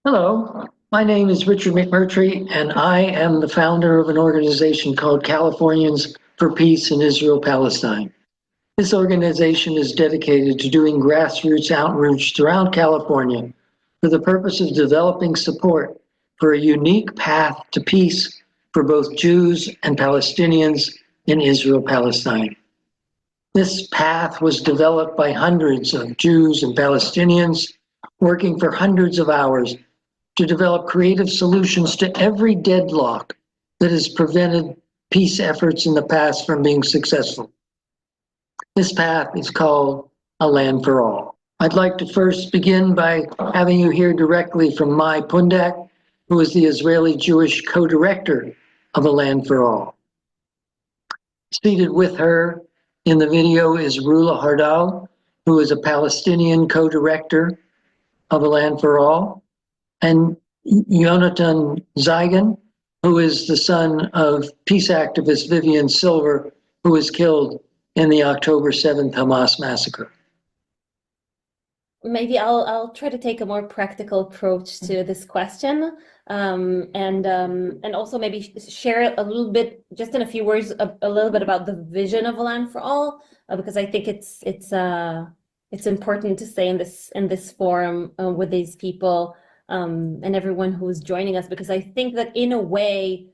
Hello, my name is Richard McMurtry, and I am the founder of an organization called Californians for Peace in Israel Palestine. This organization is dedicated to doing grassroots outreach throughout California for the purpose of developing support for a unique path to peace for both Jews and Palestinians in Israel Palestine. This path was developed by hundreds of Jews and Palestinians working for hundreds of hours to develop creative solutions to every deadlock that has prevented peace efforts in the past from being successful. This path is called A Land for All. I'd like to first begin by having you hear directly from Mai Pundak, who is the Israeli Jewish co-director of A Land for All. Seated with her in the video is Rula Hardal, who is a Palestinian co-director of A Land for All, and Jonathan Zeigen, who is the son of peace activist Vivian Silver, who was killed in the October 7th Hamas massacre. Maybe I'll try to take a more practical approach to this question, and also maybe share a little bit, just in a few words, a little bit about the vision of A Land for All, because I think it's important to say in this forum with these people and everyone who's joining us, because I think that in a way,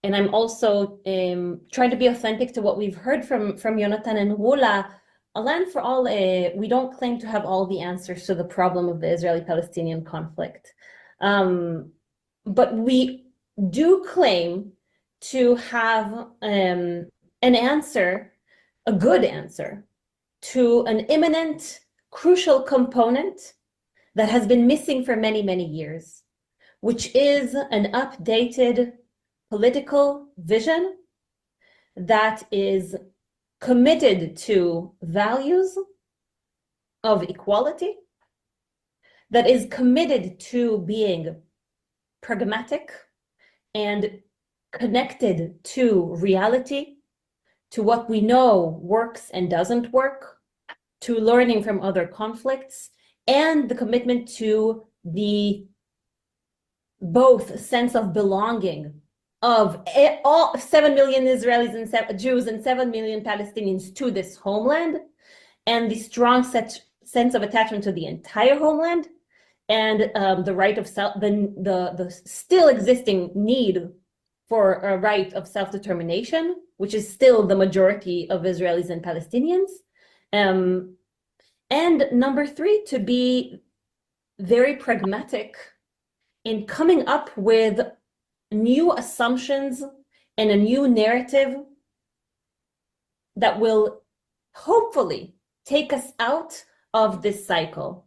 and I'm also trying to be authentic to what we've heard from Jonathan and Rula, A Land for All, we don't claim to have all the answers to the problem of the Israeli-Palestinian conflict. But we do claim to have an answer, a good answer, to an imminent, crucial component that has been missing for many, many years, which is an updated political vision that is committed to values of equality, that is committed to being pragmatic and connected to reality, to what we know works and doesn't work, to learning from other conflicts, and the commitment to the both sense of belonging of all 7 million Israelis and Jews and 7 million Palestinians to this homeland, and the strong sense of attachment to the entire homeland, and the right of the still existing need for a right of self-determination, which is still the majority of Israelis and Palestinians. And number three, to be very pragmatic in coming up with new assumptions and a new narrative that will hopefully take us out of this cycle.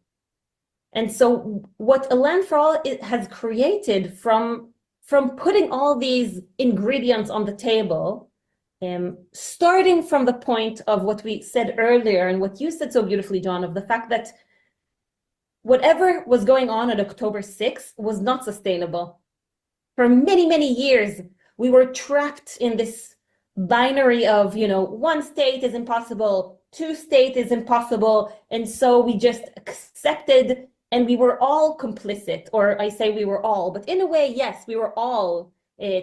And so what A Land for All has created from putting all these ingredients on the table, starting from the point of what we said earlier and what you said so beautifully, John, of the fact that whatever was going on October 6th was not sustainable. For many, many years, we were trapped in this binary of, one state is impossible, two state is impossible. And so we just accepted, and we were all complicit, or I say we were all, but in a way, yes, we were all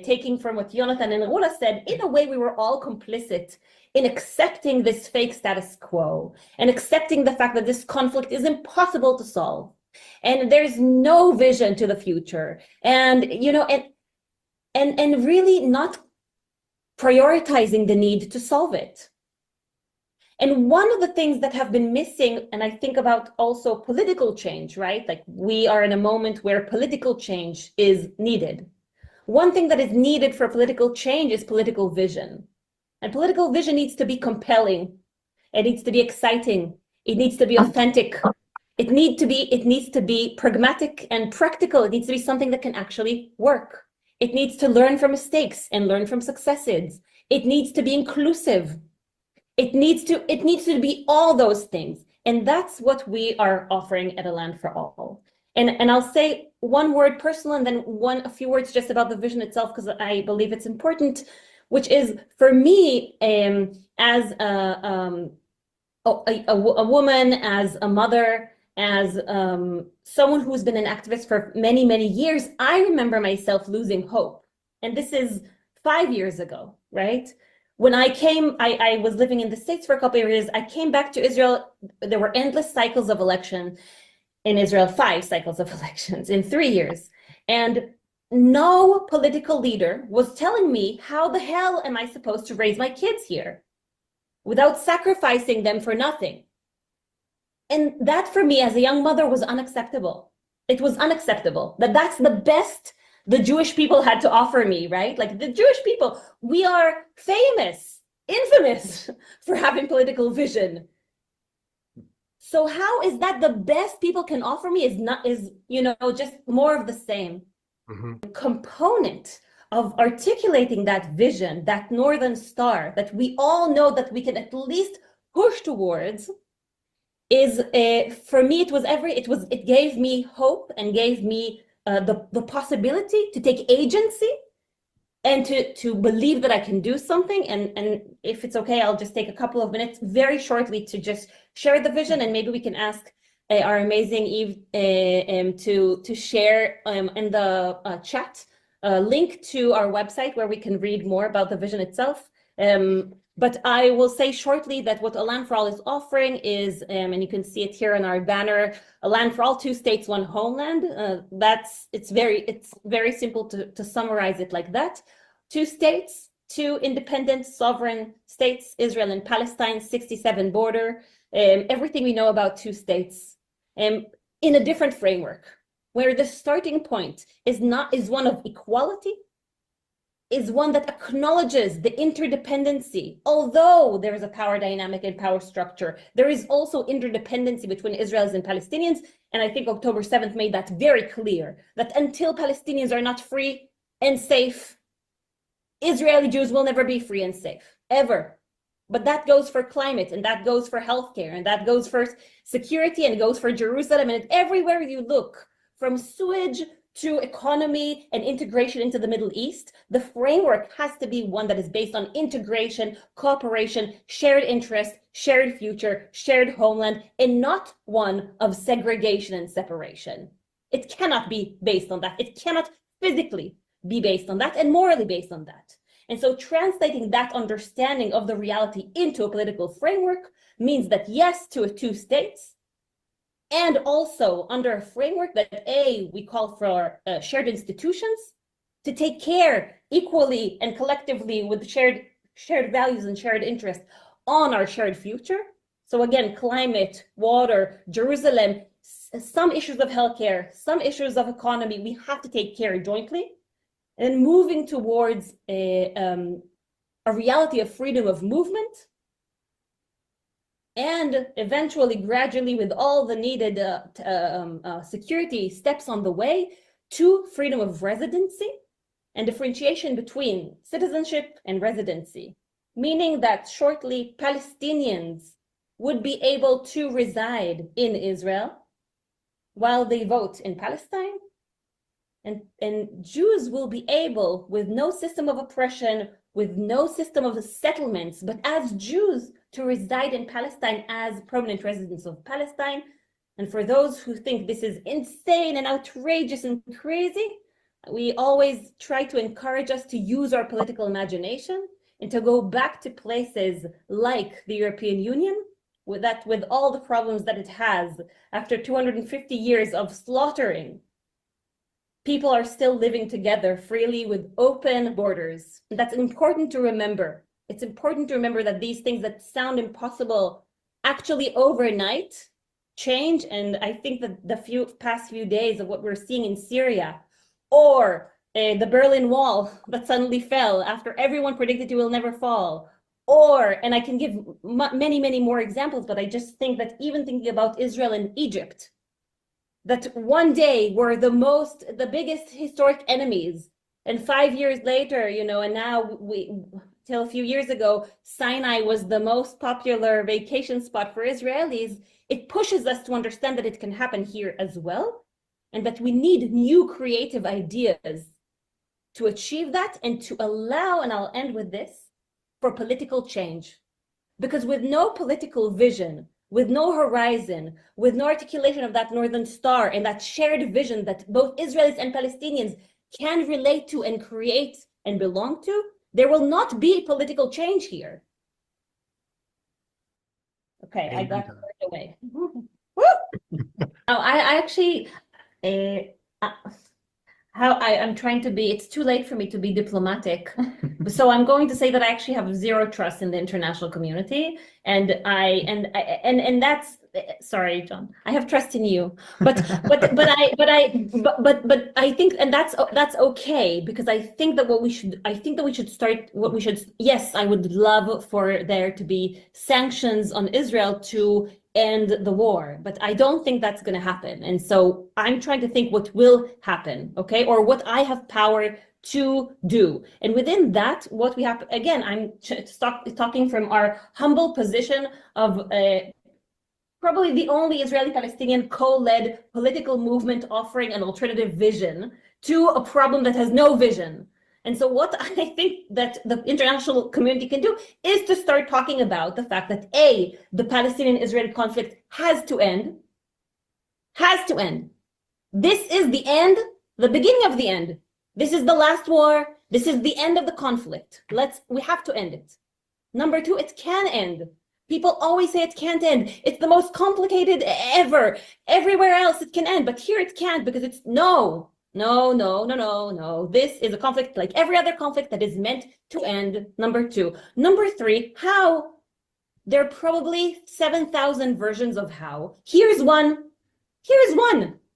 taking from what Jonathan and Rula said, in a way, we were all complicit in accepting this fake status quo and accepting the fact that this conflict is impossible to solve. And there's no vision to the future. And, and really not prioritizing the need to solve it. And one of the things that have been missing, and I think about also political change, right? Like we are in a moment where political change is needed. One thing that is needed for political change is political vision. And political vision needs to be compelling. It needs to be exciting. It needs to be authentic. It needs to be pragmatic and practical. It needs to be something that can actually work. It needs to learn from mistakes and learn from successes. It needs to be inclusive. It needs to be all those things. And that's what we are offering at A Land for All. And I'll say one word personal and then a few words just about the vision itself, because I believe it's important, which is for me, as a woman, as a mother, as someone who's been an activist for many, many years, I remember myself losing hope. And this is 5 years ago, right? When I came, I was living in the States for a couple of years. I came back to Israel. There were endless cycles of election in Israel, 5 cycles of elections in 3 years. And no political leader was telling me, how the hell am I supposed to raise my kids here without sacrificing them for nothing? And that for me as a young mother was unacceptable. It was unacceptable that that's the best the Jewish people had to offer me, right? Like the Jewish people, we are famous, infamous for having political vision. So how is that the best people can offer me is just more of the same. Component of articulating that vision, that Northern Star that we all know that we can at least push towards, is for me it gave me hope and gave me the possibility to take agency and to believe that I can do something. And if it's okay, I'll just take a couple of minutes very shortly to just share the vision, and maybe we can ask our amazing Eve to share in the chat a link to our website where we can read more about the vision itself. But I will say shortly that what A Land for All is offering is, and you can see it here on our banner, A Land for All, 2 states, 1 homeland. It's very simple to summarize it like that. 2 states, 2 independent sovereign states, Israel and Palestine, 67 border, everything we know about 2 states, in a different framework, where the starting point is one of equality, is one that acknowledges the interdependency. Although there is a power dynamic and power structure, there is also interdependency between Israelis and Palestinians. And I think October 7th made that very clear, that until Palestinians are not free and safe, Israeli Jews will never be free and safe, ever. But that goes for climate, and that goes for healthcare, and that goes for security, and it goes for Jerusalem, and everywhere you look, from sewage to economy and integration into the Middle East, the framework has to be one that is based on integration, cooperation, shared interest, shared future, shared homeland, and not one of segregation and separation. It cannot be based on that. It cannot physically be based on that and morally based on that. And so translating that understanding of the reality into a political framework means that yes to 2 states, and also under a framework that we call for shared institutions to take care equally and collectively with shared values and shared interests on our shared future. So again, climate, water, Jerusalem, some issues of healthcare, some issues of economy, we have to take care jointly. And moving towards a reality of freedom of movement, and eventually, gradually, with all the needed security steps on the way, to freedom of residency and differentiation between citizenship and residency, meaning that shortly Palestinians would be able to reside in Israel while they vote in Palestine, and Jews will be able, with no system of oppression, with no system of settlements, but as Jews, to reside in Palestine as permanent residents of Palestine. And for those who think this is insane and outrageous and crazy, we always try to encourage us to use our political imagination and to go back to places like the European Union, with all the problems that it has after 250 years of slaughtering. People are still living together freely with open borders. That's important to remember. It's important to remember that these things that sound impossible actually overnight change. And I think that the past few days of what we're seeing in Syria, or the Berlin Wall that suddenly fell after everyone predicted it will never fall, and I can give many, many more examples, but I just think that even thinking about Israel and Egypt, that one day were the biggest historic enemies, and 5 years later, and now till a few years ago, Sinai was the most popular vacation spot for Israelis. It pushes us to understand that it can happen here as well, and that we need new creative ideas to achieve that and to allow, and I'll end with this, for political change. Because with no political vision, with no horizon, with no articulation of that Northern Star and that shared vision that both Israelis and Palestinians can relate to and create and belong to, there will not be political change here. Okay, I got carried away. Woo! I actually, I'm trying to be, it's too late for me to be diplomatic. So I'm going to say that I actually have zero trust in the international community. And that's, sorry, John, I have trust in you, but I think, and that's okay, because I think that yes, I would love for there to be sanctions on Israel to end the war, but I don't think that's going to happen. And so I'm trying to think what will happen, okay, or what I have power to do. And within that, what we have, again, I'm talking from our humble position of probably the only Israeli-Palestinian co-led political movement offering an alternative vision to a problem that has no vision. And so what I think that the international community can do is to start talking about the fact that A, the Palestinian-Israeli conflict has to end. This is the end, the beginning of the end. This is the last war. This is the end of the conflict. We have to end it. Number two, it can end. People always say it can't end. It's the most complicated ever. Everywhere else it can end, but here it can't, because it's no. This is a conflict like every other conflict that is meant to end. Number two. Number three, how? There are probably 7,000 versions of how. Here's one.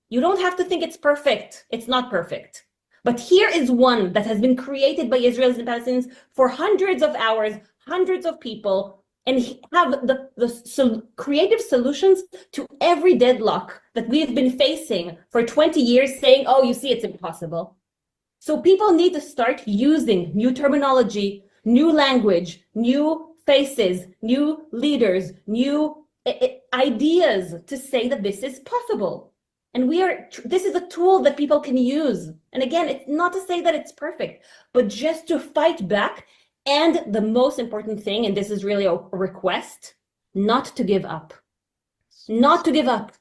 You don't have to think it's perfect. It's not perfect. But here is one that has been created by Israelis and Palestinians for hundreds of hours, hundreds of people, and have the creative solutions to every deadlock that we've been facing for 20 years, saying, oh, you see, it's impossible. So people need to start using new terminology, new language, new faces, new leaders, new ideas to say that this is possible. And this is a tool that people can use. And again, it's not to say that it's perfect, but just to fight back. And the most important thing, and this is really a request, not to give up. Not to give up.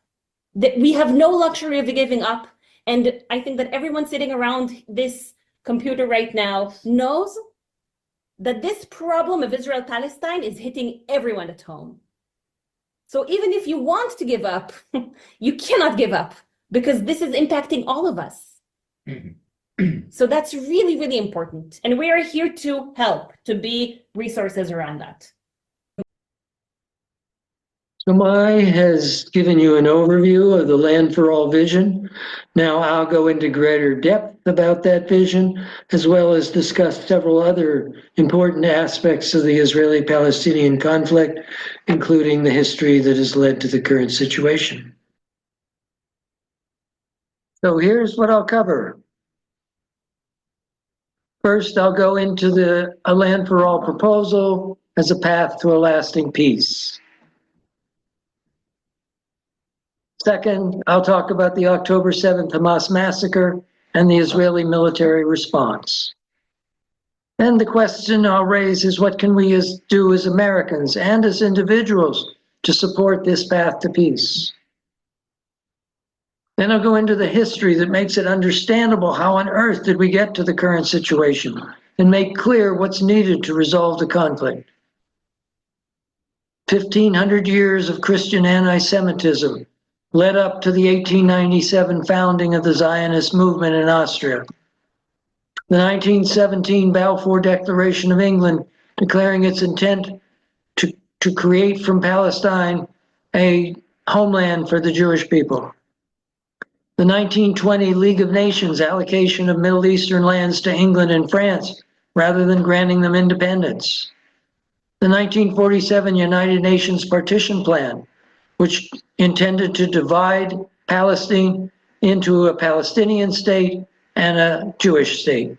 We have no luxury of giving up. And I think that everyone sitting around this computer right now knows that this problem of Israel Palestine is hitting everyone at home. So even if you want to give up, you cannot give up, because this is impacting all of us. So that's really, really important. And we are here to help, to be resources around that. So Mai has given you an overview of the Land for All vision. Now I'll go into greater depth about that vision, as well as discuss several other important aspects of the Israeli-Palestinian conflict, including the history that has led to the current situation. So here's what I'll cover. First, I'll go into a Land for All proposal as a path to a lasting peace. Second, I'll talk about the October 7th Hamas massacre and the Israeli military response. Then the question I'll raise is, what can we do as Americans and as individuals to support this path to peace? Then I'll go into the history that makes it understandable how on earth did we get to the current situation, and make clear what's needed to resolve the conflict. 1,500 years of Christian anti-Semitism led up to the 1897 founding of the Zionist movement in Austria. The 1917 Balfour Declaration of England declaring its intent to create from Palestine a homeland for the Jewish people. The 1920 League of Nations allocation of Middle Eastern lands to England and France rather than granting them independence. The 1947 United Nations Partition Plan, which intended to divide Palestine into a Palestinian state and a Jewish state.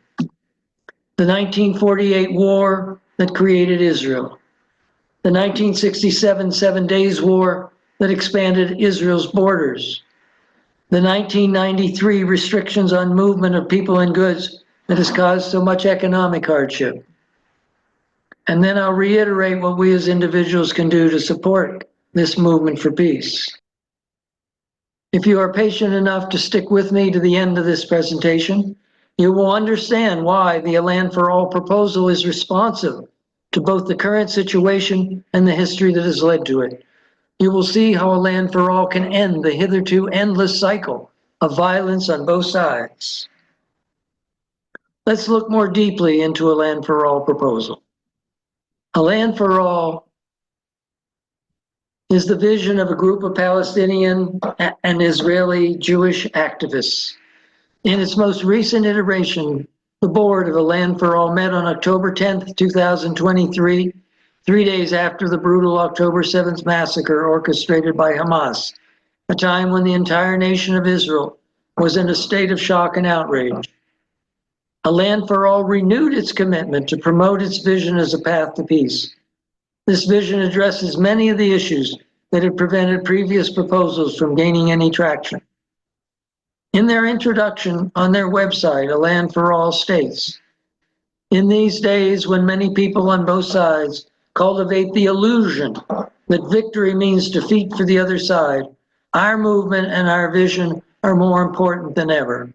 The 1948 war that created Israel. The 1967 Seven Days War that expanded Israel's borders. The 1993 restrictions on movement of people and goods that has caused so much economic hardship. And then I'll reiterate what we as individuals can do to support this movement for peace. If you are patient enough to stick with me to the end of this presentation, you will understand why the A Land for All proposal is responsive to both the current situation and the history that has led to it. You will see how A Land for All can end the hitherto endless cycle of violence on both sides. Let's look more deeply into A Land for All proposal. A Land for All is the vision of a group of Palestinian and Israeli Jewish activists. In its most recent iteration, the board of A Land for All met on October 10th, 2023, 3 days after the brutal October 7th massacre orchestrated by Hamas, a time when the entire nation of Israel was in a state of shock and outrage. A Land for All renewed its commitment to promote its vision as a path to peace. This vision addresses many of the issues that had prevented previous proposals from gaining any traction. In their introduction on their website, A Land for All states, "In these days when many people on both sides cultivate the illusion that victory means defeat for the other side, our movement and our vision are more important than ever.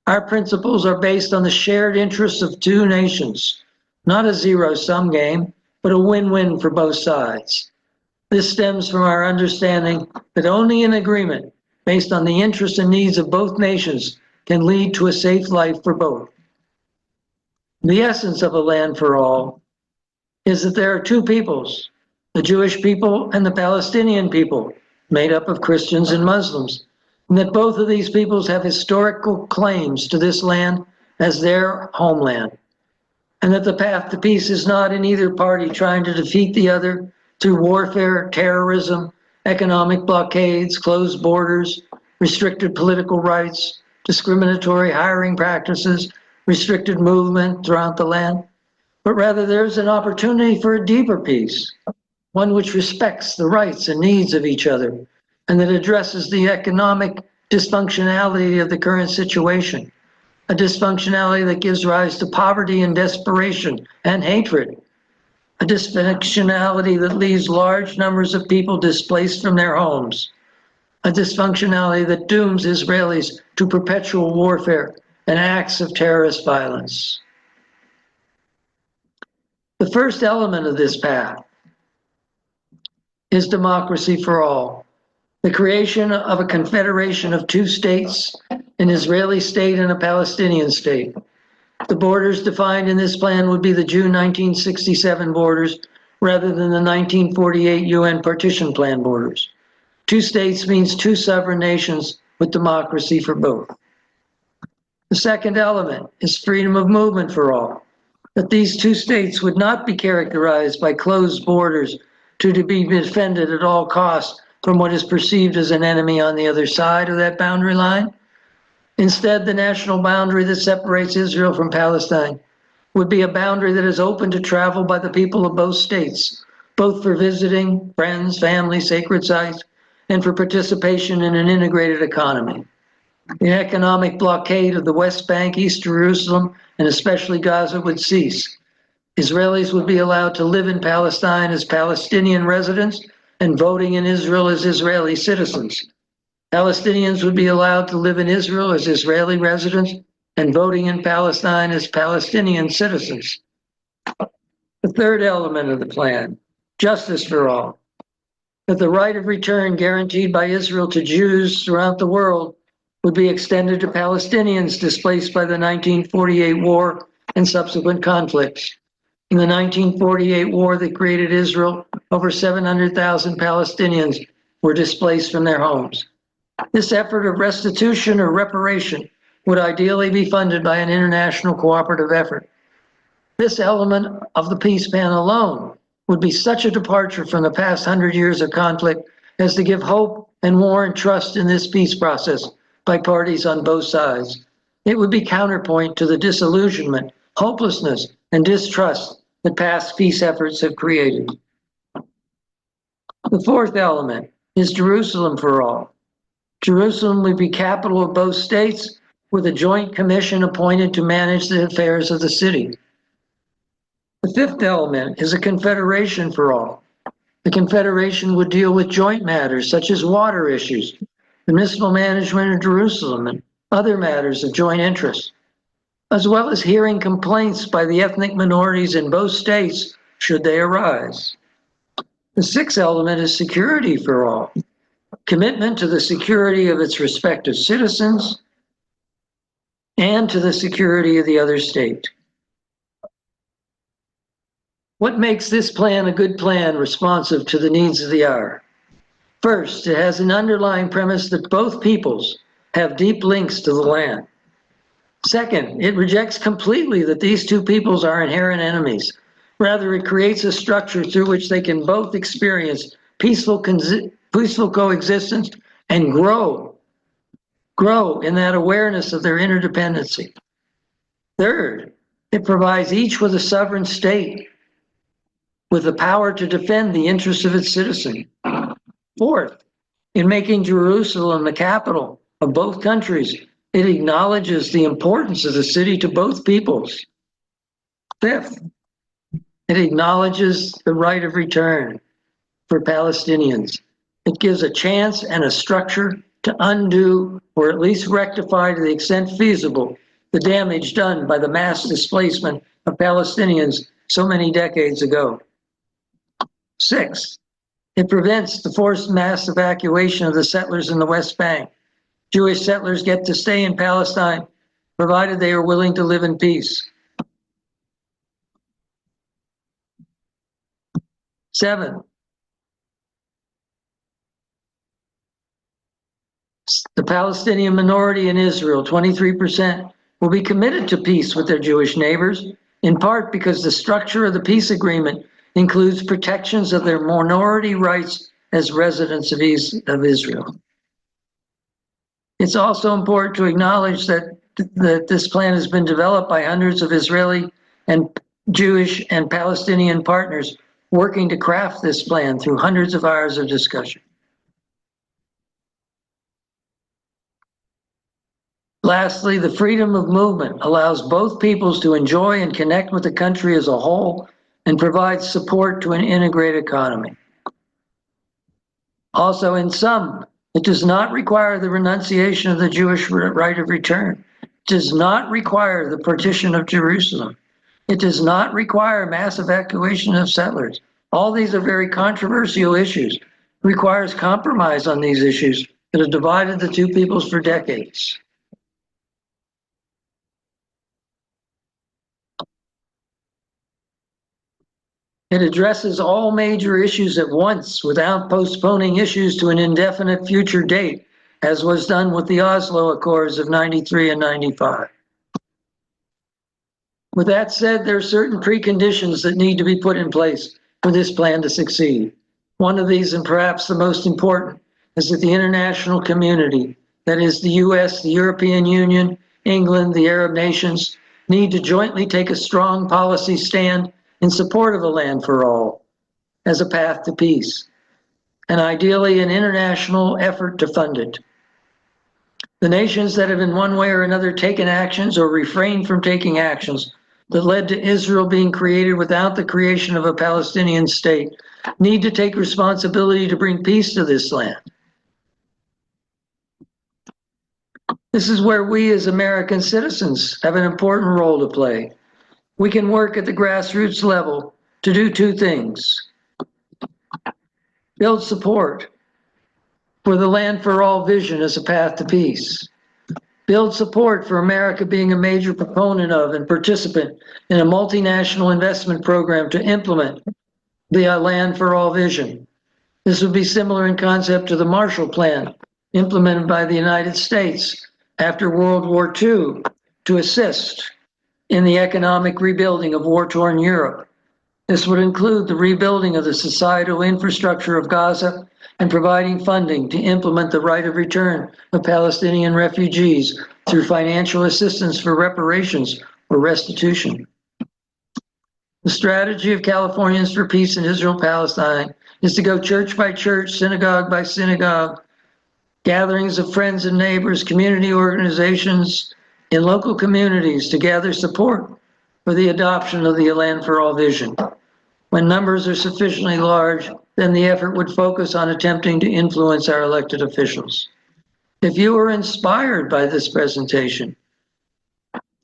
Our principles are based on the shared interests of two nations, not a zero-sum game, but a win-win for both sides. This stems from our understanding that only an agreement based on the interests and needs of both nations can lead to a safe life for both." The essence of A Land for All is that there are two peoples, the Jewish people and the Palestinian people, made up of Christians and Muslims, and that both of these peoples have historical claims to this land as their homeland, and that the path to peace is not in either party trying to defeat the other through warfare, terrorism, economic blockades, closed borders, restricted political rights, discriminatory hiring practices, restricted movement throughout the land, but rather there's an opportunity for a deeper peace, one which respects the rights and needs of each other, and that addresses the economic dysfunctionality of the current situation, a dysfunctionality that gives rise to poverty and desperation and hatred, a dysfunctionality that leaves large numbers of people displaced from their homes, a dysfunctionality that dooms Israelis to perpetual warfare and acts of terrorist violence. The first element of this path is democracy for all, the creation of a confederation of two states, an Israeli state and a Palestinian state. The borders defined in this plan would be the June 1967 borders rather than the 1948 UN partition plan borders. Two states means two sovereign nations with democracy for both. The second element is freedom of movement for all, that these two states would not be characterized by closed borders to be defended at all costs from what is perceived as an enemy on the other side of that boundary line. Instead, the national boundary that separates Israel from Palestine would be a boundary that is open to travel by the people of both states, both for visiting friends, family, sacred sites, and for participation in an integrated economy. The economic blockade of the West Bank, East Jerusalem, and especially Gaza would cease. Israelis would be allowed to live in Palestine as Palestinian residents and voting in Israel as Israeli citizens. Palestinians would be allowed to live in Israel as Israeli residents and voting in Palestine as Palestinian citizens. The third element of the plan, justice for all, that the right of return guaranteed by Israel to Jews throughout the world would be extended to Palestinians displaced by the 1948 war and subsequent conflicts. In the 1948 war that created Israel, over 700,000 Palestinians were displaced from their homes. This effort of restitution or reparation would ideally be funded by an international cooperative effort. This element of the peace plan alone would be such a departure from the past 100 years of conflict as to give hope and warrant trust in this peace process by parties on both sides. It would be counterpoint to the disillusionment, hopelessness, and distrust that past peace efforts have created. The fourth element is Jerusalem for all. Jerusalem would be capital of both states with a joint commission appointed to manage the affairs of the city. The fifth element is a confederation for all. The Confederation would deal with joint matters such as water issues, the municipal management of Jerusalem, and other matters of joint interest, as well as hearing complaints by the ethnic minorities in both states should they arise. The sixth element is security for all, commitment to the security of its respective citizens and to the security of the other state. What makes this plan a good plan responsive to the needs of the hour? First, it has an underlying premise that both peoples have deep links to the land. Second, it rejects completely that these two peoples are inherent enemies. Rather, it creates a structure through which they can both experience peaceful coexistence and grow in that awareness of their interdependency. Third, it provides each with a sovereign state with the power to defend the interests of its citizens. Fourth, in making Jerusalem the capital of both countries, it acknowledges the importance of the city to both peoples. Fifth, it acknowledges the right of return for Palestinians. It gives a chance and a structure to undo or at least rectify to the extent feasible the damage done by the mass displacement of Palestinians so many decades ago. Sixth, it prevents the forced mass evacuation of the settlers in the West Bank. Jewish settlers get to stay in Palestine, provided they are willing to live in peace. 7, the Palestinian minority in Israel, 23%, will be committed to peace with their Jewish neighbors, in part because the structure of the peace agreement includes protections of their minority rights as residents of Israel. It's also important to acknowledge that this plan has been developed by hundreds of Israeli and Jewish and Palestinian partners working to craft this plan through hundreds of hours of discussion. Lastly, the freedom of movement allows both peoples to enjoy and connect with the country as a whole and provides support to an integrated economy. Also, in sum, it does not require the renunciation of the Jewish right of return. It does not require the partition of Jerusalem. It does not require mass evacuation of settlers. All these are very controversial issues. It requires compromise on these issues that have divided the two peoples for decades. It addresses all major issues at once without postponing issues to an indefinite future date, as was done with the Oslo Accords of 93 and 95. With that said, there are certain preconditions that need to be put in place for this plan to succeed. One of these, and perhaps the most important, is that the international community, that is the US, the European Union, England, the Arab nations, need to jointly take a strong policy stand in support of a land for all as a path to peace, and ideally an international effort to fund it. The nations that have in one way or another taken actions or refrained from taking actions that led to Israel being created without the creation of a Palestinian state need to take responsibility to bring peace to this land. This is where we as American citizens have an important role to play. We can work at the grassroots level to do two things: build support for the Land for All vision as a path to peace, build support for America being a major proponent of and participant in a multinational investment program to implement the Land for All vision. This would be similar in concept to the Marshall Plan implemented by the United States after World War II to assist in the economic rebuilding of war-torn Europe. This would include the rebuilding of the societal infrastructure of Gaza and providing funding to implement the right of return of Palestinian refugees through financial assistance for reparations or restitution. The strategy of Californians for Peace in Israel Palestine is to go church by church, synagogue by synagogue, gatherings of friends and neighbors, community organizations in local communities to gather support for the adoption of the Land for All vision. When numbers are sufficiently large, then the effort would focus on attempting to influence our elected officials. If you were inspired by this presentation,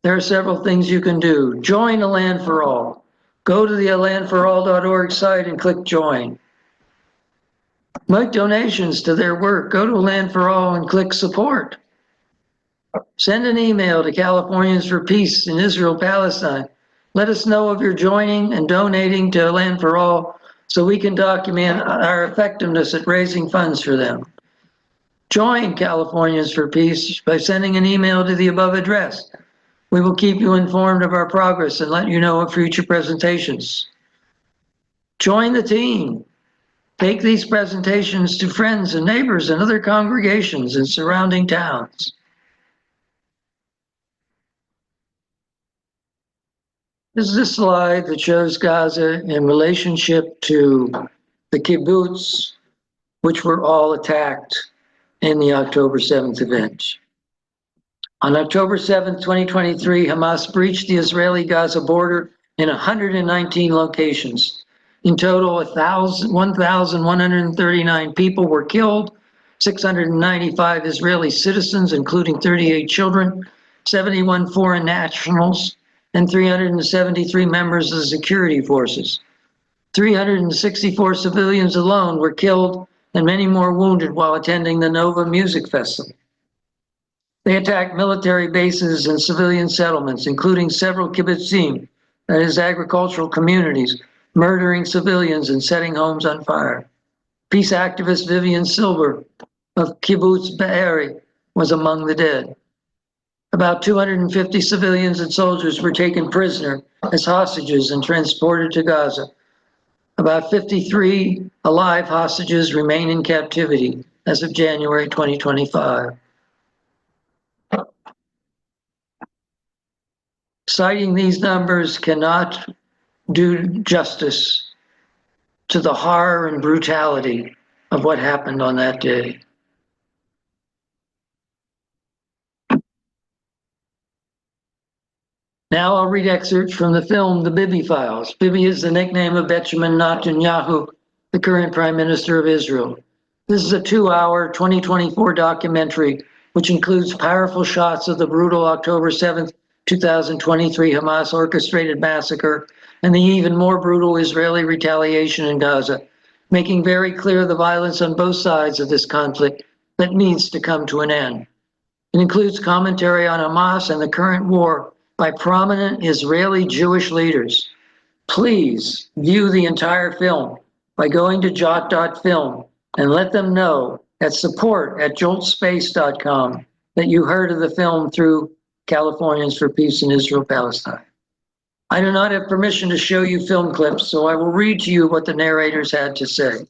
there are several things you can do. Join A Land for All. Go to the alandforall.org site and click join. Make donations to their work. Go to A Land for All and click support. Send an email to Californians for Peace in Israel Palestine. Let us know if you're joining and donating to A Land for All so we can document our effectiveness at raising funds for them. Join Californians for Peace by sending an email to the above address. We will keep you informed of our progress and let you know of future presentations. Join the team. Take these presentations to friends and neighbors and other congregations in surrounding towns. This is a slide that shows Gaza in relationship to the kibbutz, which were all attacked in the October 7th event. On October 7th, 2023, Hamas breached the Israeli-Gaza border in 119 locations. In total, 1,139 people were killed, 695 Israeli citizens, including 38 children, 71 foreign nationals, and 373 members of the security forces. 364 civilians alone were killed and many more wounded while attending the Nova Music Festival. They attacked military bases and civilian settlements, including several kibbutzim, that is agricultural communities, murdering civilians and setting homes on fire. Peace activist Vivian Silver of Kibbutz Be'eri was among the dead. About 250 civilians and soldiers were taken prisoner as hostages and transported to Gaza. About 53 alive hostages remain in captivity as of January 2025. Citing these numbers cannot do justice to the horror and brutality of what happened on that day. Now I'll read excerpts from the film, The Bibi Files. Bibi is the nickname of Benjamin Netanyahu, the current Prime Minister of Israel. This is a 2-hour 2024 documentary which includes powerful shots of the brutal October 7th, 2023 Hamas orchestrated massacre and the even more brutal Israeli retaliation in Gaza, making very clear the violence on both sides of this conflict that needs to come to an end. It includes commentary on Hamas and the current war by prominent Israeli Jewish leaders. Please view the entire film by going to jot.film and let them know at support@joltspace.com that you heard of the film through Californians for Peace in Israel Palestine. I do not have permission to show you film clips, so I will read to you what the narrators had to say.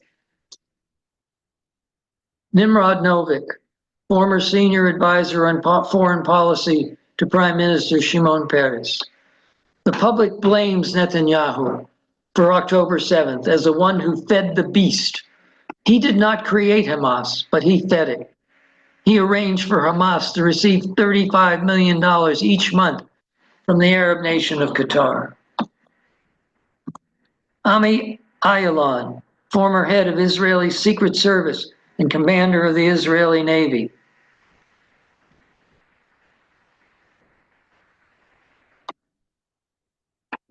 Nimrod Novik, former senior advisor on foreign policy to Prime Minister Shimon Peres. The public blames Netanyahu for October 7th as the one who fed the beast. He did not create Hamas, but he fed it. He arranged for Hamas to receive $35 million each month from the Arab nation of Qatar. Ami Ayalon, former head of Israeli Secret Service and commander of the Israeli Navy.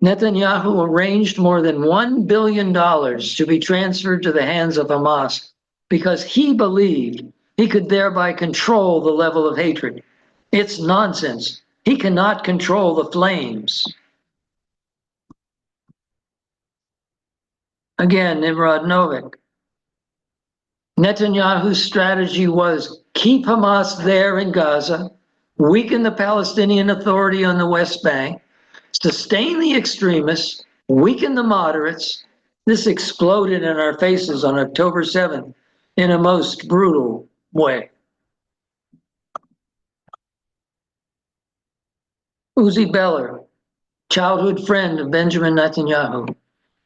Netanyahu arranged more than $1 billion to be transferred to the hands of Hamas because he believed he could thereby control the level of hatred. It's nonsense. He cannot control the flames. Again, Nimrod Novik. Netanyahu's strategy was keep Hamas there in Gaza, weaken the Palestinian Authority on the West Bank, sustain the extremists, weaken the moderates. This exploded in our faces on October 7th in a most brutal way. Uzi Beller, childhood friend of Benjamin Netanyahu.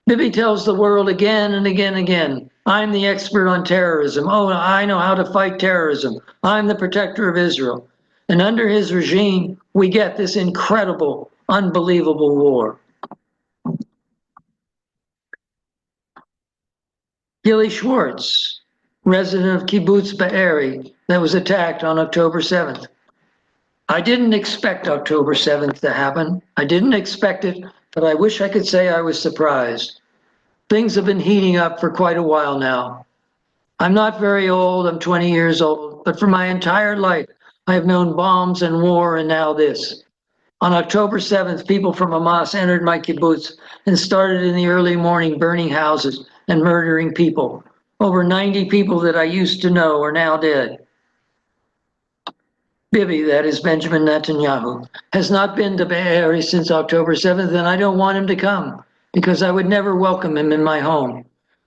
Bibi tells the world again and again and again, I'm the expert on terrorism. Oh, I know how to fight terrorism. I'm the protector of Israel. And under his regime, we get this incredible, unbelievable war. Gilly Schwartz, resident of Kibbutz Be'eri, that was attacked on October 7th. I didn't expect October 7th to happen. I didn't expect it, but I wish I could say I was surprised. Things have been heating up for quite a while now. I'm not very old, I'm 20 years old, but for my entire life, I have known bombs and war and now this. On October 7th, people from Hamas entered my kibbutz and started in the early morning burning houses and murdering people. Over 90 people that I used to know are now dead. Bibi, that is Benjamin Netanyahu, has not been to Be'eri since October 7th, and I don't want him to come because I would never welcome him in my home.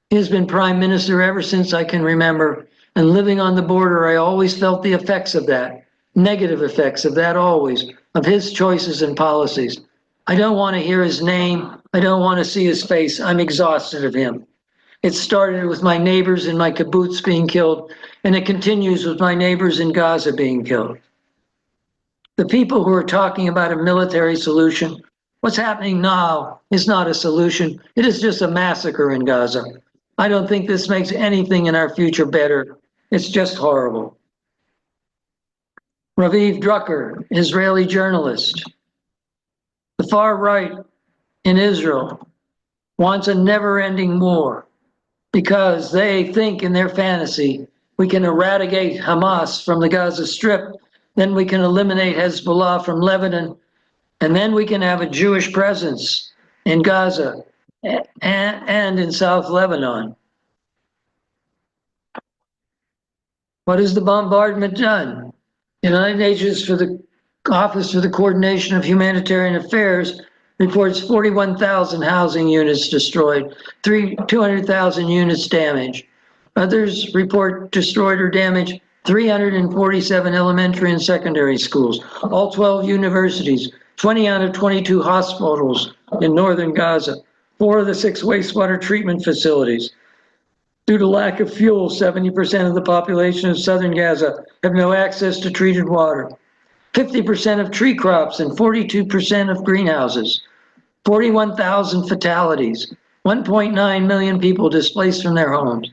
He has been prime minister ever since I can remember, and living on the border, I always felt the effects of that, negative effects of that always, of his choices and policies. I don't want to hear his name. I don't want to see his face. I'm exhausted of him. It started with my neighbors in my kibbutz being killed, and it continues with my neighbors in Gaza being killed. The people who are talking about a military solution, what's happening now is not a solution. It is just a massacre in Gaza. I don't think this makes anything in our future better. It's just horrible. Raviv Drucker, Israeli journalist. The far right in Israel wants a never-ending war because they think in their fantasy we can eradicate Hamas from the Gaza Strip, then we can eliminate Hezbollah from Lebanon, and then we can have a Jewish presence in Gaza and in South Lebanon. What has the bombardment done? The United Nations for the Office for the Coordination of Humanitarian Affairs reports 41,000 housing units destroyed, 200,000 units damaged. Others report destroyed or damaged 347 elementary and secondary schools, all 12 universities, 20 out of 22 hospitals in northern Gaza, 4 of the 6 wastewater treatment facilities. Due to lack of fuel, 70% of the population of southern Gaza have no access to treated water. 50% of tree crops and 42% of greenhouses. 41,000 fatalities. 1.9 million people displaced from their homes.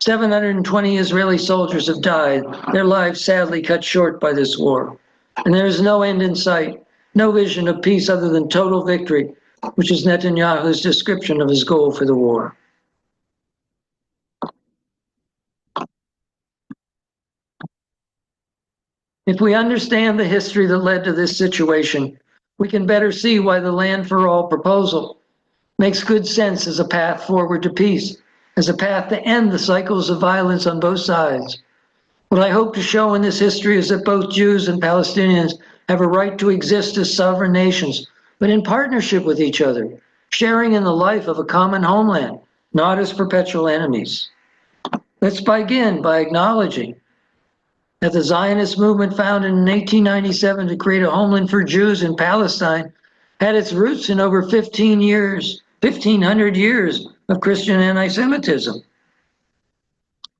720 Israeli soldiers have died, their lives sadly cut short by this war. And there is no end in sight, no vision of peace other than total victory, which is Netanyahu's description of his goal for the war. If we understand the history that led to this situation, we can better see why the Land for All proposal makes good sense as a path forward to peace, as a path to end the cycles of violence on both sides. What I hope to show in this history is that both Jews and Palestinians have a right to exist as sovereign nations, but in partnership with each other, sharing in the life of a common homeland, not as perpetual enemies. Let's begin by acknowledging that the Zionist movement founded in 1897 to create a homeland for Jews in Palestine had its roots in over 1,500 years of Christian anti-Semitism.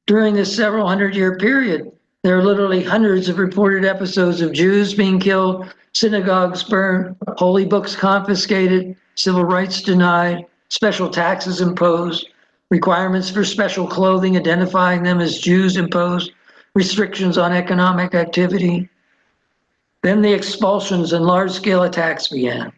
During this several hundred-year period, there are literally hundreds of reported episodes of Jews being killed, synagogues burned, holy books confiscated, civil rights denied, special taxes imposed, requirements for special clothing identifying them as Jews imposed, restrictions on economic activity. Then the expulsions and large-scale attacks began.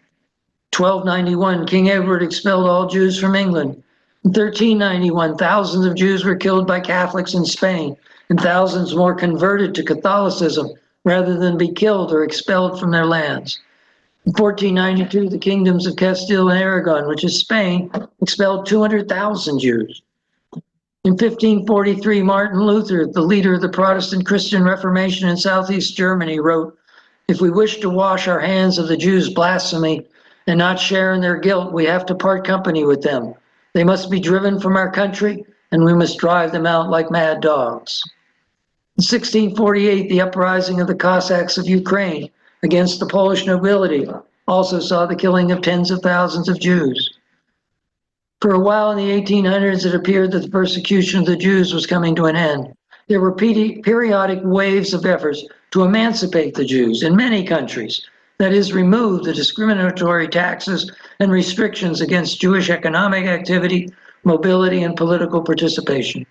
1291, King Edward expelled all Jews from England. In 1391, thousands of Jews were killed by Catholics in Spain, and thousands more converted to Catholicism rather than be killed or expelled from their lands. In 1492, the kingdoms of Castile and Aragon, which is Spain, expelled 200,000 Jews. In 1543, Martin Luther, the leader of the Protestant Christian Reformation in Southeast Germany, wrote, "If we wish to wash our hands of the Jews' blasphemy and not share in their guilt, we have to part company with them. They must be driven from our country, and we must drive them out like mad dogs." In 1648, the uprising of the Cossacks of Ukraine against the Polish nobility also saw the killing of tens of thousands of Jews. For a while in the 1800s, it appeared that the persecution of the Jews was coming to an end. There were periodic waves of efforts to emancipate the Jews in many countries, that is, remove the discriminatory taxes and restrictions against Jewish economic activity, mobility, and political participation.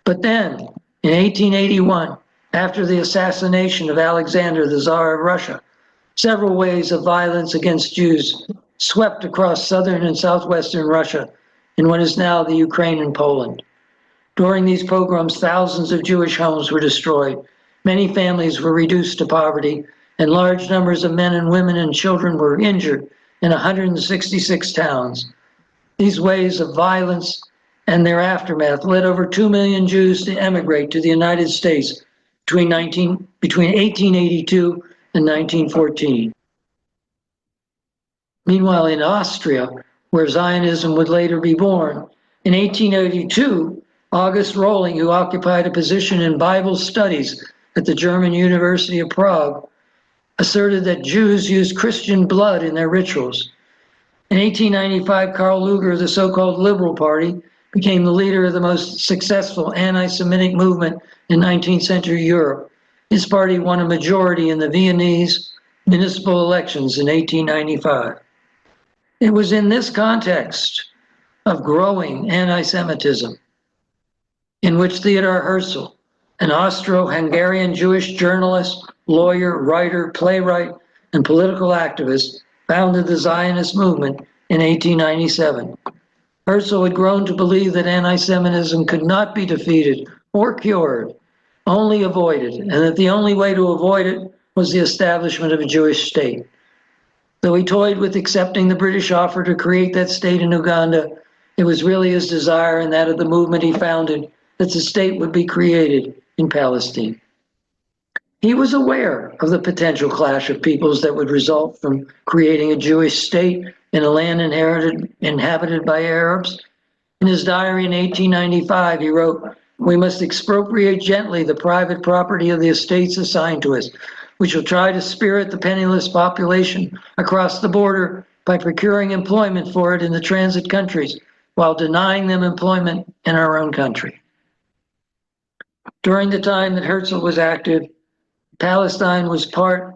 But then, in 1881, after the assassination of Alexander, the Tsar of Russia, several waves of violence against Jews swept across southern and southwestern Russia in what is now the Ukraine and Poland. During these pogroms, thousands of Jewish homes were destroyed, many families were reduced to poverty, and large numbers of men and women and children were injured in 166 towns. These waves of violence and their aftermath led over 2 million Jews to emigrate to the United States between 1882 and 1914. Meanwhile, in Austria, where Zionism would later be born, in 1882, August Rolling, who occupied a position in Bible studies at the German University of Prague, asserted that Jews used Christian blood in their rituals. In 1895, Karl Lueger, the so-called Liberal Party, became the leader of the most successful anti-Semitic movement in 19th century Europe. His party won a majority in the Viennese municipal elections in 1895. It was in this context of growing anti-Semitism in which Theodor Herzl, an Austro-Hungarian Jewish journalist, lawyer, writer, playwright, and political activist, founded the Zionist movement in 1897. Herzl had grown to believe that anti-Semitism could not be defeated or cured, only avoided, and that the only way to avoid it was the establishment of a Jewish state. Though he toyed with accepting the British offer to create that state in Uganda, it was really his desire and that of the movement he founded that the state would be created in Palestine. He was aware of the potential clash of peoples that would result from creating a Jewish state in a land inhabited by Arabs. In his diary in 1895, he wrote, "We must expropriate gently the private property of the estates assigned to us. We shall try to spirit the penniless population across the border by procuring employment for it in the transit countries, while denying them employment in our own country." During the time that Herzl was active, Palestine was part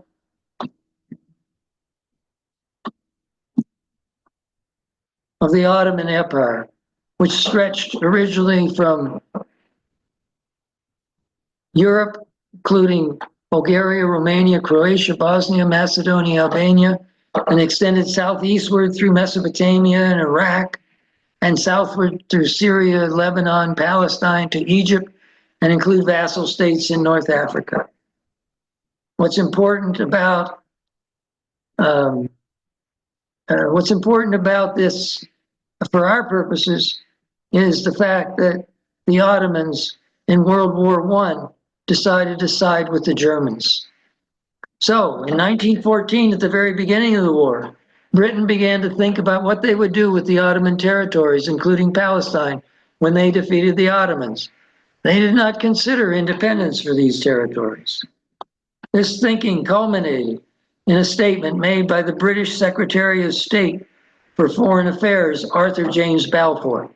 of the Ottoman Empire, which stretched originally from Europe, including Bulgaria, Romania, Croatia, Bosnia, Macedonia, Albania, and extended southeastward through Mesopotamia and Iraq, and southward through Syria, Lebanon, Palestine to Egypt, and include vassal states in North Africa. What's important about this, for our purposes, is the fact that the Ottomans in World War I decided to side with the Germans. So in 1914, at the very beginning of the war, Britain began to think about what they would do with the Ottoman territories, including Palestine, when they defeated the Ottomans. They did not consider independence for these territories. This thinking culminated in a statement made by the British Secretary of State for Foreign Affairs, Arthur James Balfour.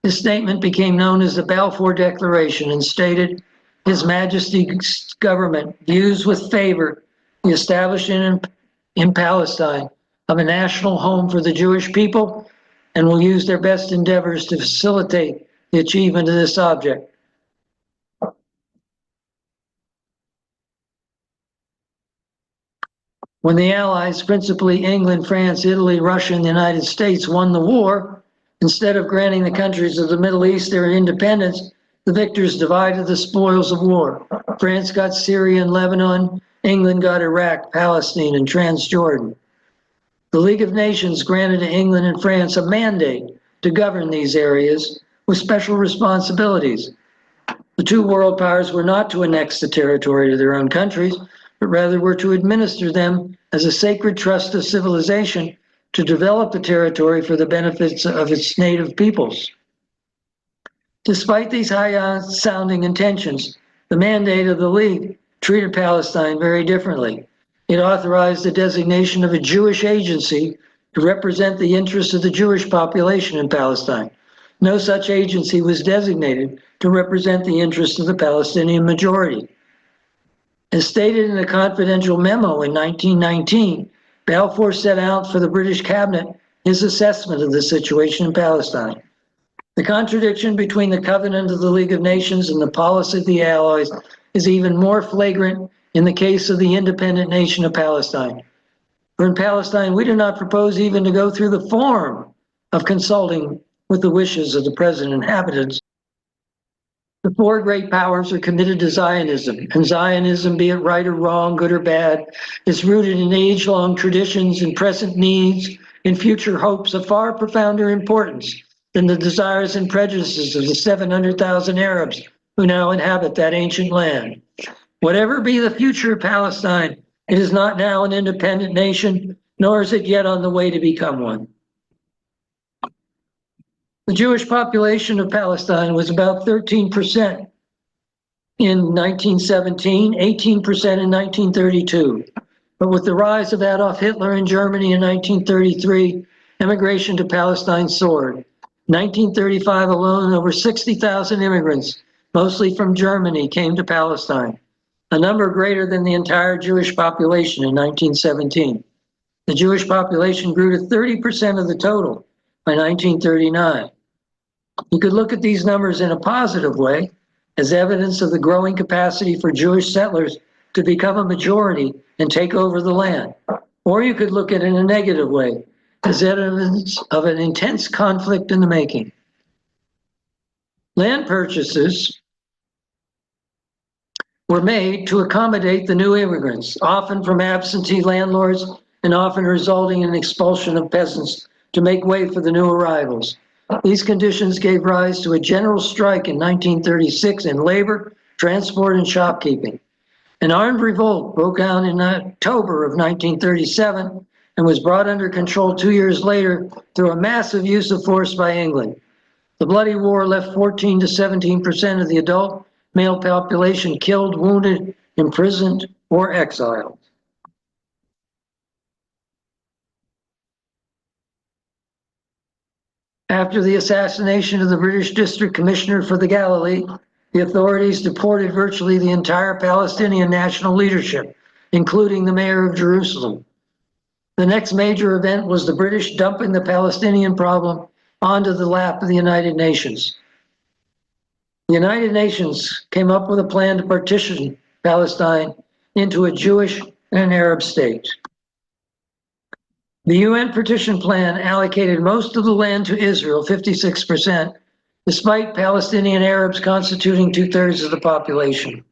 This statement became known as the Balfour Declaration and stated, "His Majesty's government views with favor the establishment in Palestine of a national home for the Jewish people and will use their best endeavors to facilitate the achievement of this object." When the Allies, principally England, France, Italy, Russia, and the United States, won the war, instead of granting the countries of the Middle East their independence, the victors divided the spoils of war. France got Syria and Lebanon, England got Iraq, Palestine, and Transjordan. The League of Nations granted to England and France a mandate to govern these areas with special responsibilities. The two world powers were not to annex the territory to their own countries, but rather were to administer them as a sacred trust of civilization to develop the territory for the benefits of its native peoples. Despite these high-sounding intentions, the mandate of the League treated Palestine very differently. It authorized the designation of a Jewish agency to represent the interests of the Jewish population in Palestine. No such agency was designated to represent the interests of the Palestinian majority. As stated in a confidential memo in 1919, Balfour set out for the British cabinet his assessment of the situation in Palestine. The contradiction between the covenant of the League of Nations and the policy of the Allies is even more flagrant in the case of the independent nation of Palestine. For in Palestine, we do not propose even to go through the form of consulting with the wishes of the present inhabitants. The four great powers are committed to Zionism, and Zionism, be it right or wrong, good or bad, is rooted in age-long traditions and present needs and future hopes of far profounder importance than the desires and prejudices of the 700,000 Arabs who now inhabit that ancient land. Whatever be the future of Palestine, it is not now an independent nation, nor is it yet on the way to become one. The Jewish population of Palestine was about 13% in 1917, 18% in 1932. But with the rise of Adolf Hitler in Germany in 1933, immigration to Palestine soared. In 1935 alone, over 60,000 immigrants, mostly from Germany, came to Palestine, a number greater than the entire Jewish population in 1917. The Jewish population grew to 30% of the total by 1939. You could look at these numbers in a positive way as evidence of the growing capacity for Jewish settlers to become a majority and take over the land. Or you could look at it in a negative way as evidence of an intense conflict in the making. Land purchases were made to accommodate the new immigrants, often from absentee landlords and often resulting in expulsion of peasants to make way for the new arrivals. These conditions gave rise to a general strike in 1936 in labor, transport, and shopkeeping. An armed revolt broke out in October of 1937 and was brought under control 2 years later through a massive use of force by England. The bloody war left 14 to 17% of the adult male population killed, wounded, imprisoned, or exiled. After the assassination of the British District Commissioner for the Galilee, the authorities deported virtually the entire Palestinian national leadership, including the mayor of Jerusalem. The next major event was the British dumping the Palestinian problem onto the lap of the United Nations. The United Nations came up with a plan to partition Palestine into a Jewish and an Arab state. The UN partition plan allocated most of the land to Israel, 56%, despite Palestinian Arabs constituting 2/3 of the population.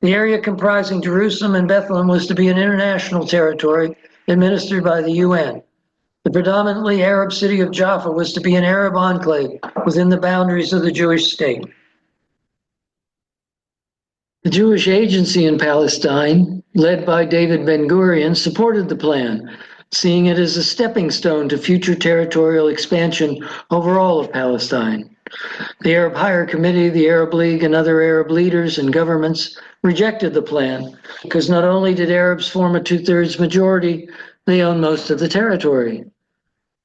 The area comprising Jerusalem and Bethlehem was to be an international territory administered by the UN. The predominantly Arab city of Jaffa was to be an Arab enclave within the boundaries of the Jewish state. The Jewish Agency in Palestine, led by David Ben-Gurion, supported the plan, seeing it as a stepping stone to future territorial expansion over all of Palestine. The Arab Higher Committee, the Arab League, and other Arab leaders and governments rejected the plan because not only did Arabs form a 2/3 majority, they own most of the territory.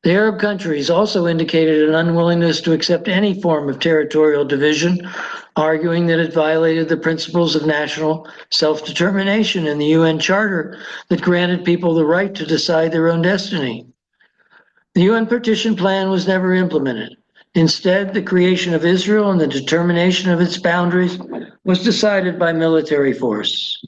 The Arab countries also indicated an unwillingness to accept any form of territorial division, arguing that it violated the principles of national self-determination in the UN Charter that granted people the right to decide their own destiny. The UN partition plan was never implemented. Instead, the creation of Israel and the determination of its boundaries was decided by military force.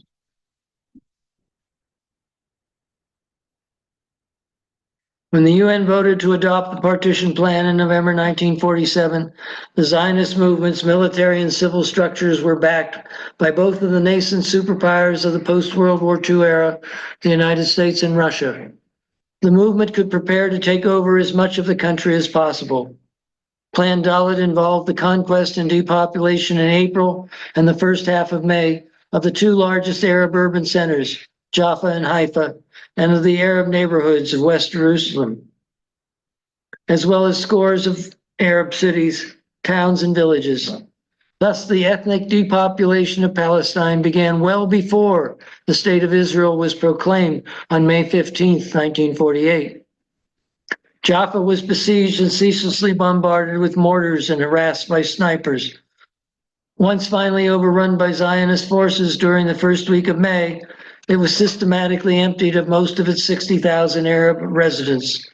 When the UN voted to adopt the partition plan in November 1947, the Zionist movement's military and civil structures were backed by both of the nascent superpowers of the post-World War II era, the United States and Russia. The movement could prepare to take over as much of the country as possible. Plan Dalet involved the conquest and depopulation in April and the first half of May of the two largest Arab urban centers, Jaffa and Haifa, and of the Arab neighborhoods of West Jerusalem, as well as scores of Arab cities, towns, and villages. Thus, the ethnic depopulation of Palestine began well before the State of Israel was proclaimed on May 15, 1948. Jaffa was besieged and ceaselessly bombarded with mortars and harassed by snipers. Once finally overrun by Zionist forces during the first week of May, it was systematically emptied of most of its 60,000 Arab residents.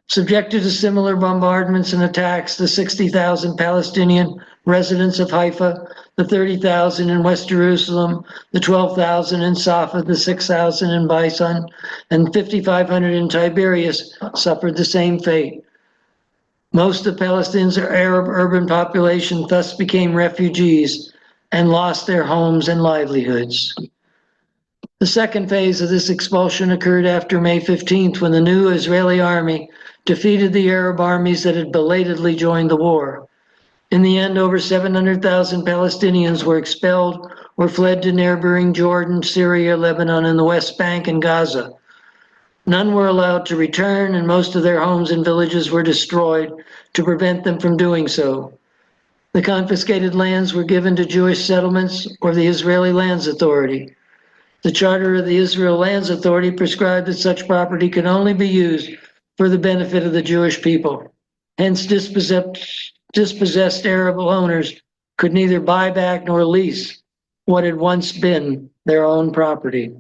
Subjected to similar bombardments and attacks, the 60,000 Palestinian residents of Haifa, the 30,000 in West Jerusalem, the 12,000 in Safed, the 6,000 in Baisan, and 5,500 in Tiberias suffered the same fate. Most of Palestine's Arab urban population thus became refugees and lost their homes and livelihoods. The second phase of this expulsion occurred after May 15th, when the new Israeli army defeated the Arab armies that had belatedly joined the war. In the end, over 700,000 Palestinians were expelled or fled to neighboring Jordan, Syria, Lebanon, and the West Bank and Gaza. None were allowed to return, and most of their homes and villages were destroyed to prevent them from doing so. The confiscated lands were given to Jewish settlements or the Israeli Lands Authority. The Charter of the Israel Lands Authority prescribed that such property could only be used for the benefit of the Jewish people. Hence, dispossessed Arab owners could neither buy back nor lease what had once been their own property.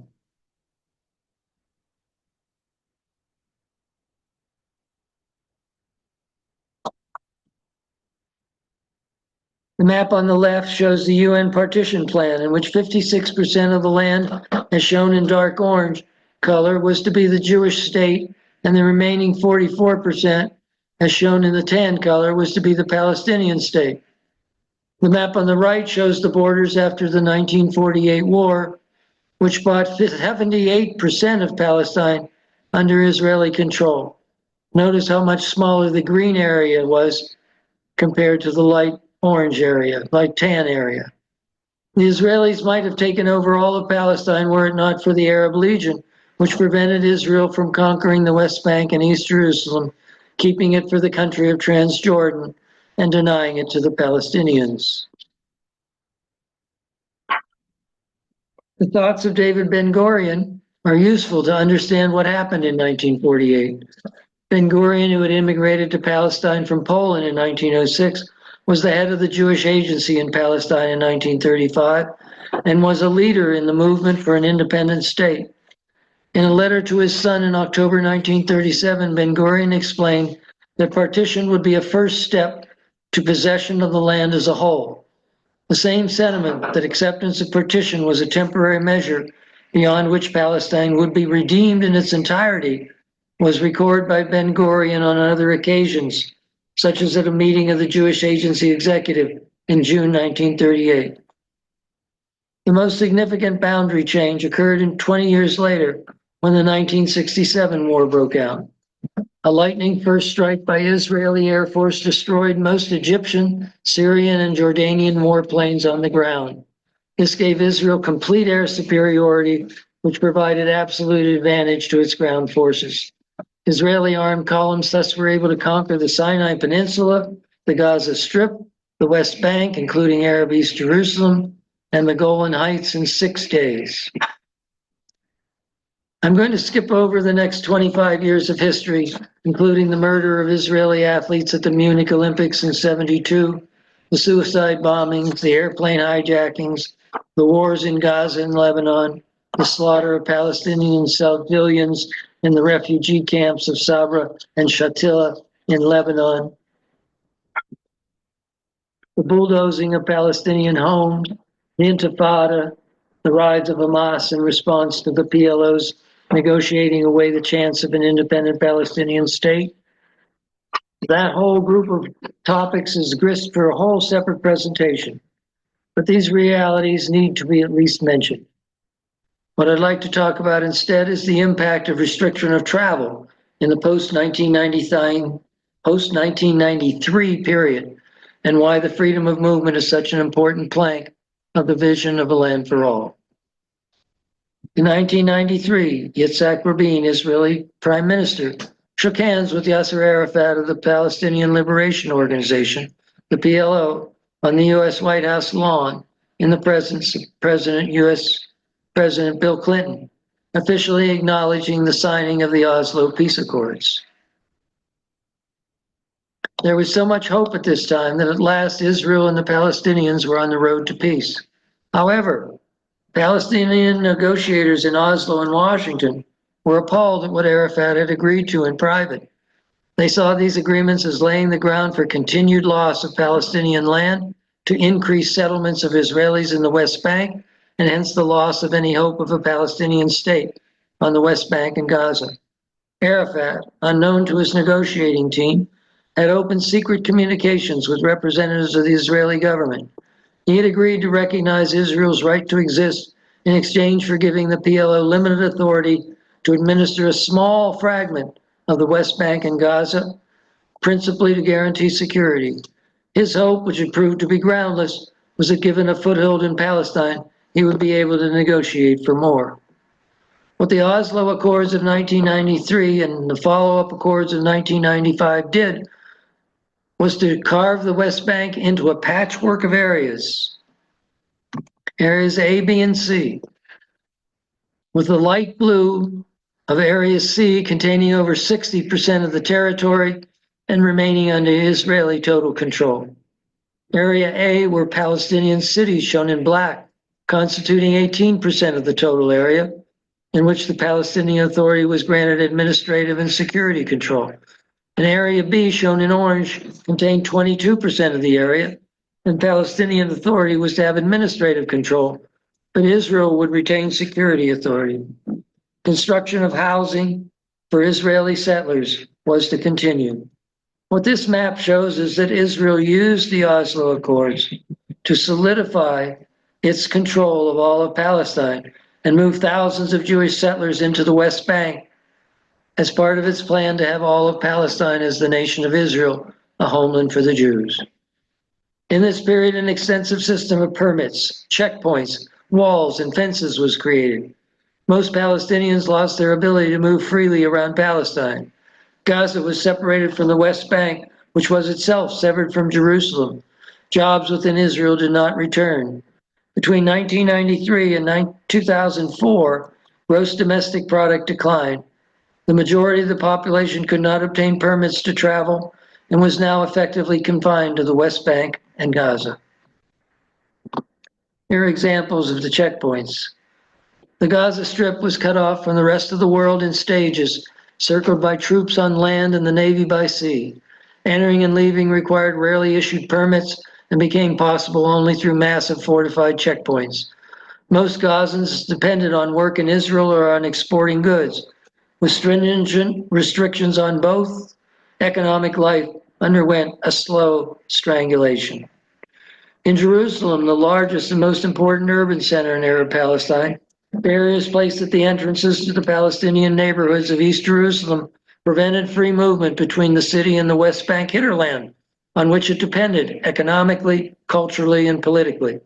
The map on the left shows the UN partition plan, in which 56% of the land, as shown in dark orange color, was to be the Jewish state, and the remaining 44%, as shown in the tan color, was to be the Palestinian state. The map on the right shows the borders after the 1948 war, which brought 78% of Palestine under Israeli control. Notice how much smaller the green area was compared to the light orange area, light tan area. The Israelis might have taken over all of Palestine were it not for the Arab Legion, which prevented Israel from conquering the West Bank and East Jerusalem, keeping it for the country of Transjordan and denying it to the Palestinians. The thoughts of David Ben-Gurion are useful to understand what happened in 1948. Ben-Gurion, who had immigrated to Palestine from Poland in 1906, was the head of the Jewish Agency in Palestine in 1935 and was a leader in the movement for an independent state. In a letter to his son in October 1937, Ben-Gurion explained that partition would be a first step to possession of the land as a whole. The same sentiment that acceptance of partition was a temporary measure beyond which Palestine would be redeemed in its entirety was recorded by Ben-Gurion on other occasions, such as at a meeting of the Jewish Agency Executive in June 1938. The most significant boundary change occurred 20 years later when the 1967 war broke out. A lightning first strike by Israeli Air Force destroyed most Egyptian, Syrian, and Jordanian warplanes on the ground. This gave Israel complete air superiority, which provided absolute advantage to its ground forces. Israeli armed columns thus were able to conquer the Sinai Peninsula, the Gaza Strip, the West Bank, including Arab East Jerusalem, and the Golan Heights in 6 days. I'm going to skip over the next 25 years of history, including the murder of Israeli athletes at the Munich Olympics in '72, the suicide bombings, the airplane hijackings, the wars in Gaza and Lebanon, the slaughter of Palestinian civilians in the refugee camps of Sabra and Shatila in Lebanon, the bulldozing of Palestinian homes, the Intifada, the rise of Hamas in response to the PLO's negotiating away the chance of an independent Palestinian state. That whole group of topics is grist for a whole separate presentation, but these realities need to be at least mentioned. What I'd like to talk about instead is the impact of restriction of travel in the post-1993 period, and why the freedom of movement is such an important plank of the vision of a land for all. In 1993, Yitzhak Rabin, Israeli Prime Minister, shook hands with Yasser Arafat of the Palestinian Liberation Organization, the PLO, on the U.S. White House lawn in the presence of U.S. President Bill Clinton, officially acknowledging the signing of the Oslo Peace Accords. There was so much hope at this time that at last Israel and the Palestinians were on the road to peace. However, Palestinian negotiators in Oslo and Washington were appalled at what Arafat had agreed to in private. They saw these agreements as laying the ground for continued loss of Palestinian land, to increase settlements of Israelis in the West Bank, and hence the loss of any hope of a Palestinian state on the West Bank and Gaza. Arafat, unknown to his negotiating team, had opened secret communications with representatives of the Israeli government. He had agreed to recognize Israel's right to exist in exchange for giving the PLO limited authority to administer a small fragment of the West Bank and Gaza, principally to guarantee security. His hope, which had proved to be groundless, was that given a foothold in Palestine, he would be able to negotiate for more. What the Oslo Accords of 1993 and the follow-up Accords of 1995 did was to carve the West Bank into a patchwork of areas, areas A, B, and C, with the light blue of Area C containing over 60% of the territory and remaining under Israeli total control. Area A were Palestinian cities shown in black, constituting 18% of the total area, in which the Palestinian Authority was granted administrative and security control. And Area B, shown in orange, contained 22% of the area, and Palestinian Authority was to have administrative control, but Israel would retain security authority. Construction of housing for Israeli settlers was to continue. What this map shows is that Israel used the Oslo Accords to solidify its control of all of Palestine and move thousands of Jewish settlers into the West Bank as part of its plan to have all of Palestine as the nation of Israel, a homeland for the Jews. In this period, an extensive system of permits, checkpoints, walls, and fences was created. Most Palestinians lost their ability to move freely around Palestine. Gaza was separated from the West Bank, which was itself severed from Jerusalem. Jobs within Israel did not return. Between 1993 and 2004, gross domestic product declined. The majority of the population could not obtain permits to travel and was now effectively confined to the West Bank and Gaza. Here are examples of the checkpoints. The Gaza Strip was cut off from the rest of the world in stages, circled by troops on land and the Navy by sea. Entering and leaving required rarely issued permits and became possible only through massive fortified checkpoints. Most Gazans depended on work in Israel or on exporting goods. With stringent restrictions on both, economic life underwent a slow strangulation. In Jerusalem, the largest and most important urban center in Arab Palestine, barriers placed at the entrances to the Palestinian neighborhoods of East Jerusalem prevented free movement between the city and the West Bank hinterland, on which it depended economically, culturally, and politically.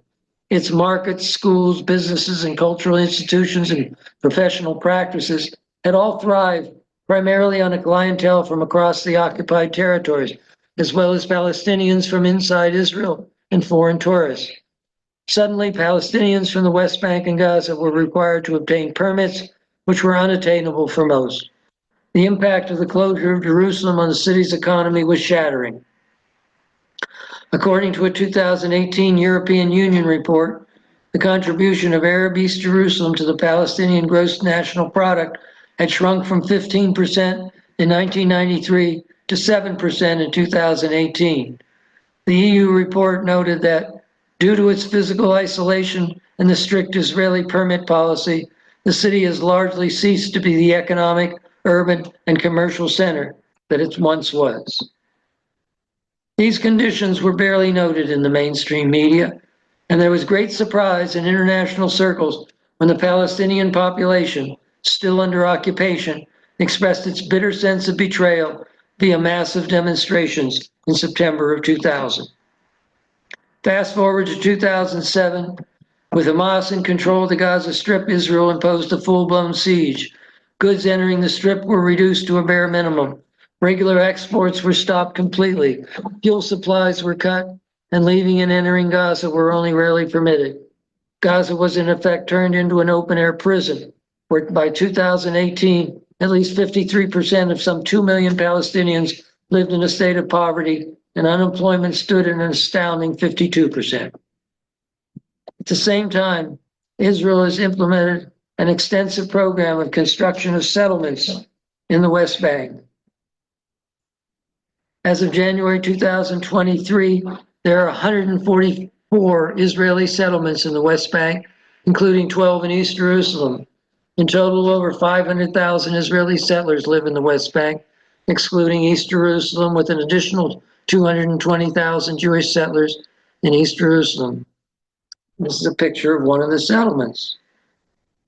Its markets, schools, businesses, and cultural institutions and professional practices had all thrived primarily on a clientele from across the occupied territories, as well as Palestinians from inside Israel and foreign tourists. Suddenly, Palestinians from the West Bank and Gaza were required to obtain permits, which were unattainable for most. The impact of the closure of Jerusalem on the city's economy was shattering. According to a 2018 European Union report, the contribution of Arab East Jerusalem to the Palestinian gross national product had shrunk from 15% in 1993 to 7% in 2018. The EU report noted that due to its physical isolation and the strict Israeli permit policy, the city has largely ceased to be the economic, urban, and commercial center that it once was. These conditions were barely noted in the mainstream media, and there was great surprise in international circles when the Palestinian population, still under occupation, expressed its bitter sense of betrayal via massive demonstrations in September of 2000. Fast forward to 2007, with Hamas in control of the Gaza Strip, Israel imposed a full-blown siege. Goods entering the Strip were reduced to a bare minimum. Regular exports were stopped completely. Fuel supplies were cut, and leaving and entering Gaza were only rarely permitted. Gaza was in effect turned into an open-air prison, where by 2018, at least 53% of some 2 million Palestinians lived in a state of poverty, and unemployment stood at an astounding 52%. At the same time, Israel has implemented an extensive program of construction of settlements in the West Bank. As of January 2023, there are 144 Israeli settlements in the West Bank, including 12 in East Jerusalem. In total, over 500,000 Israeli settlers live in the West Bank, excluding East Jerusalem, with an additional 220,000 Jewish settlers in East Jerusalem. This is a picture of one of the settlements.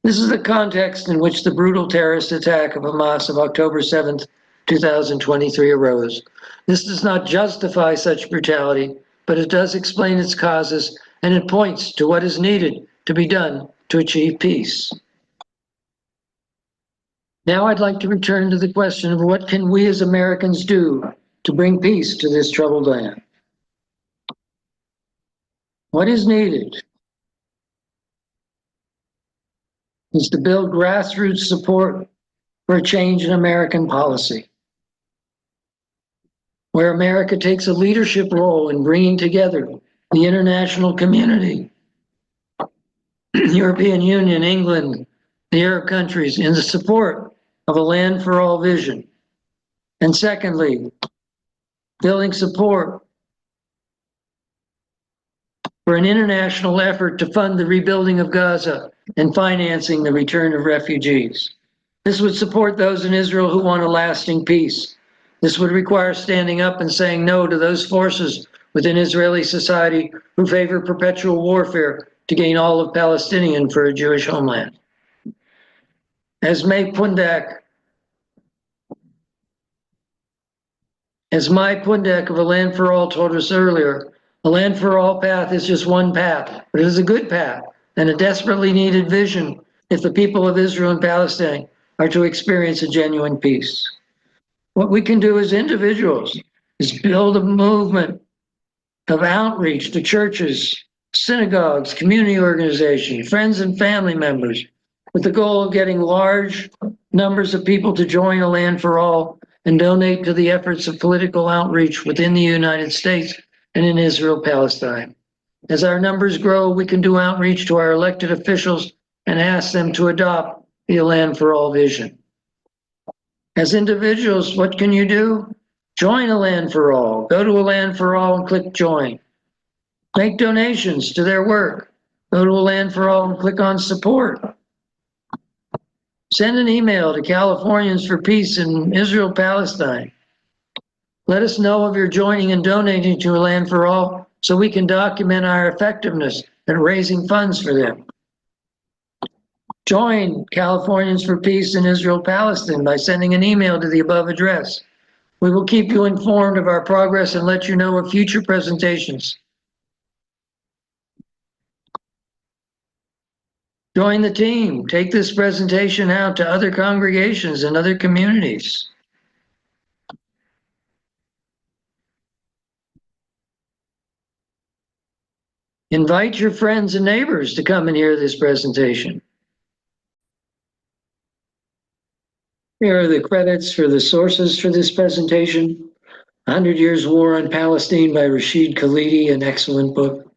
This is the context in which the brutal terrorist attack of Hamas of October 7th, 2023 arose. This does not justify such brutality, but it does explain its causes, and it points to what is needed to be done to achieve peace. Now I'd like to return to the question of what can we as Americans do to bring peace to this troubled land? What is needed is to build grassroots support for a change in American policy, where America takes a leadership role in bringing together the international community, European Union, England, the Arab countries, in the support of a land for all vision. And secondly, building support for an international effort to fund the rebuilding of Gaza and financing the return of refugees. This would support those in Israel who want a lasting peace. This would require standing up and saying no to those forces within Israeli society who favor perpetual warfare to gain all of Palestinian for a Jewish homeland. As Mai Pundak of A Land for All told us earlier, a land for all path is just one path, but it is a good path and a desperately needed vision if the people of Israel and Palestine are to experience a genuine peace. What we can do as individuals is build a movement of outreach to churches, synagogues, community organizations, friends and family members, with the goal of getting large numbers of people to join A Land for All and donate to the efforts of political outreach within the United States and in Israel Palestine. As our numbers grow, we can do outreach to our elected officials and ask them to adopt the A Land for All vision. As individuals, what can you do? Join A Land for All. Go to A Land for All and click join. Make donations to their work. Go to A Land for All and click on support. Send an email to Californians for Peace in Israel Palestine. Let us know of your joining and donating to A Land for All so we can document our effectiveness at raising funds for them. Join Californians for Peace in Israel Palestine by sending an email to the above address. We will keep you informed of our progress and let you know of future presentations. Join the team. Take this presentation out to other congregations and other communities. Invite your friends and neighbors to come and hear this presentation. Here are the credits for the sources for this presentation. 100 Years War on Palestine by Rashid Khalidi, an excellent book.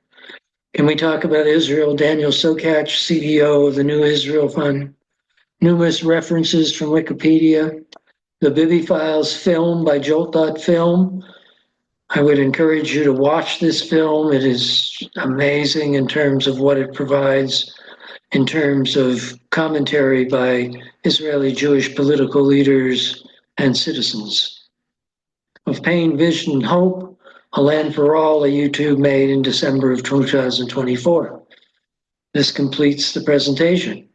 Can We Talk About Israel? Daniel Sokach, CEO of the New Israel Fund. Numerous references from Wikipedia. The Bibi Files film by Jolt.film. I would encourage you to watch this film. It is amazing in terms of what it provides, in terms of commentary by Israeli Jewish political leaders and citizens. Of Pain, Vision, and Hope, A Land for All, a YouTube made in December of 2024. This completes the presentation.